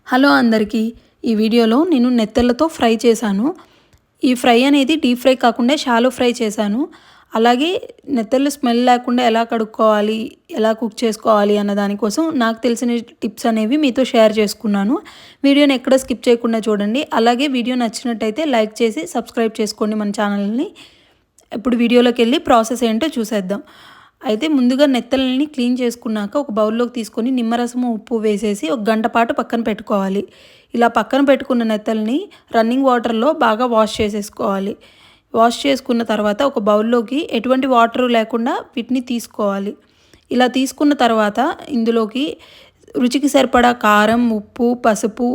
Hello అందరికీ ఈ వీడియోలో నేను నెత్తళ్ళతో ఫ్రై చేశాను. ఈ ఫ్రై అనేది డీప్ ఫ్రై కాకుండా షాలో ఫ్రై చేశాను. అలాగే నెత్తళ్ళు స్మెల్ లేకుండా ఎలా కడుక్కోవాలి, ఎలా కుక్ చేసుకోవాలి అన్న దానికోసం నాకు తెలిసిన టిప్స్ అనేవి మీతో షేర్ చేసుకున్నాను. వీడియోని ఎక్కడ స్కిప్ చేయకుండా చూడండి. అలాగే వీడియో నచ్చినట్టయితే లైక్ చేసి సబ్స్క్రైబ్ చేసుకోండి మన ఛానల్ని. ఇప్పుడు వీడియోలోకి వెళ్ళి ప్రాసెస్ ఏంటో చూసేద్దాం. అయితే ముందుగా నెత్తలని క్లీన్ చేసుకున్నాక ఒక బౌల్లోకి తీసుకొని నిమ్మరసము ఉప్పు వేసేసి ఒక గంట పాటు పక్కన పెట్టుకోవాలి. ఇలా పక్కన పెట్టుకున్న నెత్తల్ని రన్నింగ్ వాటర్లో బాగా వాష్ చేసేసుకోవాలి. వాష్ చేసుకున్న తర్వాత ఒక బౌల్లోకి ఎటువంటి వాటర్ లేకుండా వీటిని తీసుకోవాలి. ఇలా తీసుకున్న తర్వాత ఇందులోకి రుచికి సరిపడా కారం, ఉప్పు, పసుపు,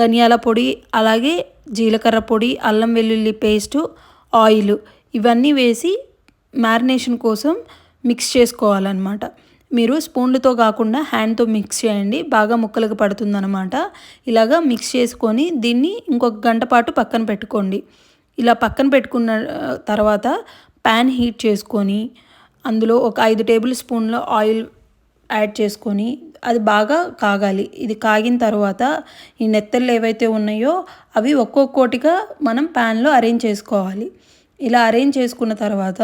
ధనియాల పొడి, అలాగే జీలకర్ర పొడి, అల్లం వెల్లుల్లి పేస్టు, ఆయిల్ ఇవన్నీ వేసి మ్యారినేషన్ కోసం మిక్స్ చేసుకోవాలన్నమాట. మీరు స్పూన్లతో కాకుండా హ్యాండ్తో మిక్స్ చేయండి, బాగా ముక్కలకు పడుతుందన్నమాట. ఇలాగా మిక్స్ చేసుకొని దీన్ని ఇంకొక గంట పాటు పక్కన పెట్టుకోండి. ఇలా పక్కన పెట్టుకున్న తర్వాత ప్యాన్ హీట్ చేసుకొని అందులో ఒక 5 టేబుల్ స్పూన్ల ఆయిల్ యాడ్ చేసుకొని అది బాగా కాగాలి. ఇది కాగిన తర్వాత ఈ నెత్తళ్ళు ఏవైతే ఉన్నాయో అవి ఒక్కొక్కటిగా మనం ప్యాన్లో అరేంజ్ చేసుకోవాలి. ఇలా అరేంజ్ చేసుకున్న తర్వాత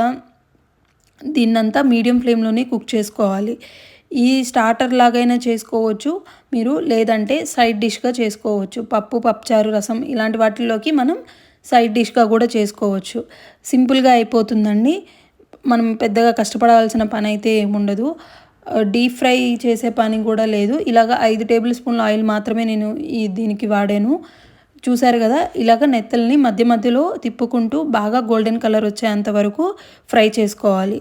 దీన్నంతా మీడియం ఫ్లేమ్లోనే కుక్ చేసుకోవాలి. ఈ స్టార్టర్ లాగైనా చేసుకోవచ్చు మీరు, లేదంటే సైడ్ డిష్గా చేసుకోవచ్చు. పప్పు, పప్పుచారు, రసం ఇలాంటి వాటిల్లోకి మనం సైడ్ డిష్గా కూడా చేసుకోవచ్చు. సింపుల్గా అయిపోతుందండి. మనం పెద్దగా కష్టపడాల్సిన పని అయితే ఏముండదు. డీప్ ఫ్రై చేసే పని కూడా లేదు. ఇలాగ 5 టేబుల్ స్పూన్ల ఆయిల్ మాత్రమే నేను దీనికి వాడాను. చూసారు కదా, ఇలాగ నెత్తల్ని మధ్య మధ్యలో తిప్పుకుంటూ బాగా గోల్డెన్ కలర్ వచ్చేంత వరకు ఫ్రై చేసుకోవాలి.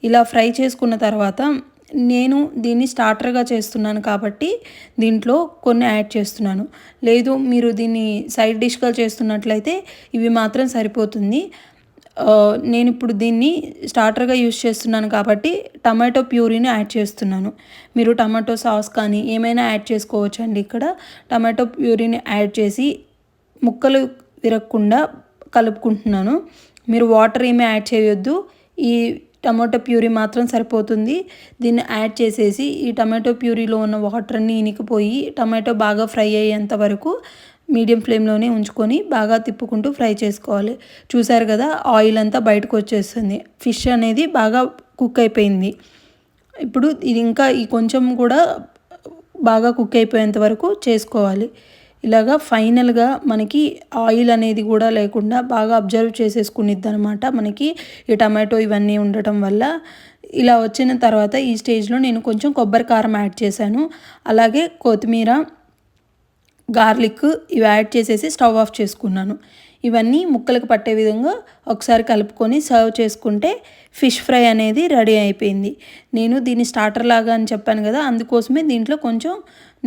ఇలా ఫ్రై చేసుకున్న తర్వాత నేను దీన్ని స్టార్టర్గా చేస్తున్నాను కాబట్టి దీంట్లో కొన్ని యాడ్ చేస్తున్నాను. లేదు మీరు దీన్ని సైడ్ డిష్గా చేస్తున్నట్లయితే ఇవి మాత్రం సరిపోతుంది. నేను ఇప్పుడు దీన్ని స్టార్టర్గా యూస్ చేస్తున్నాను కాబట్టి టమాటో ప్యూరీని యాడ్ చేస్తున్నాను. మీరు టమాటో సాస్ కానీ ఏమైనా యాడ్ చేసుకోవచ్చు అండి. ఇక్కడ టమాటో ప్యూరీని యాడ్ చేసి ముక్కలు విరగకుండా కలుపుకుంటున్నాను. మీరు వాటర్ ఏమీ యాడ్ చేయొద్దు. ఈ టమాటో ప్యూరీ మాత్రం సరిపోతుంది. దీన్ని యాడ్ చేసేసి ఈ టమాటో ప్యూరీలో ఉన్న వాటర్ అన్నీ ఇనికిపోయి టమాటో బాగా ఫ్రై అయ్యేంత వరకు మీడియం ఫ్లేమ్లోనే ఉంచుకొని బాగా తిప్పుకుంటూ ఫ్రై చేసుకోవాలి. చూసారు కదా, ఆయిల్ అంతా బయటకు వచ్చేస్తుంది. ఫిష్ అనేది బాగా కుక్ అయిపోయింది. ఇప్పుడు ఇది ఇంకా ఈ కొంచెం కూడా బాగా కుక్ అయిపోయేంత వరకు చేసుకోవాలి. ఇలాగా ఫైనల్గా మనకి ఆయిల్ అనేది కూడా లేకుండా బాగా అబ్జర్వ్ చేసేసుకునిద్ది అనమాట మనకి ఈ టమాటో ఇవన్నీ ఉండటం వల్ల. ఇలా వచ్చిన తర్వాత ఈ స్టేజ్లో నేను కొంచెం కొబ్బరి కారం యాడ్ చేశాను. అలాగే కొత్తిమీర, గార్లిక్ ఇవి యాడ్ చేసేసి స్టవ్ ఆఫ్ చేసుకున్నాను. ఇవన్నీ ముక్కలకు పట్టే విధంగా ఒకసారి కలుపుకొని సర్వ్ చేసుకుంటే ఫిష్ ఫ్రై అనేది రెడీ అయిపోయింది. నేను దీన్ని స్టార్టర్ లాగా అని చెప్పాను కదా, అందుకోసమే దీంట్లో కొంచెం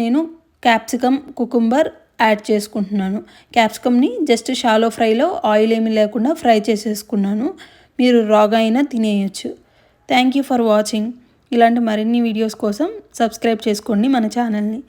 నేను క్యాప్సికమ్, కుకుంబర్ యాడ్ చేసుకుంటున్నాను. క్యాప్సికమ్ని జస్ట్ షాలో ఫ్రైలో ఆయిల్ ఏమీ లేకుండా ఫ్రై చేసేసుకున్నాను. మీరు రాగా అయినా తినేయచ్చు. Thank you for watching. ఇలాంటి మరిన్ని వీడియోస్ కోసం సబ్స్క్రైబ్ చేసుకోండి మన ఛానల్ని.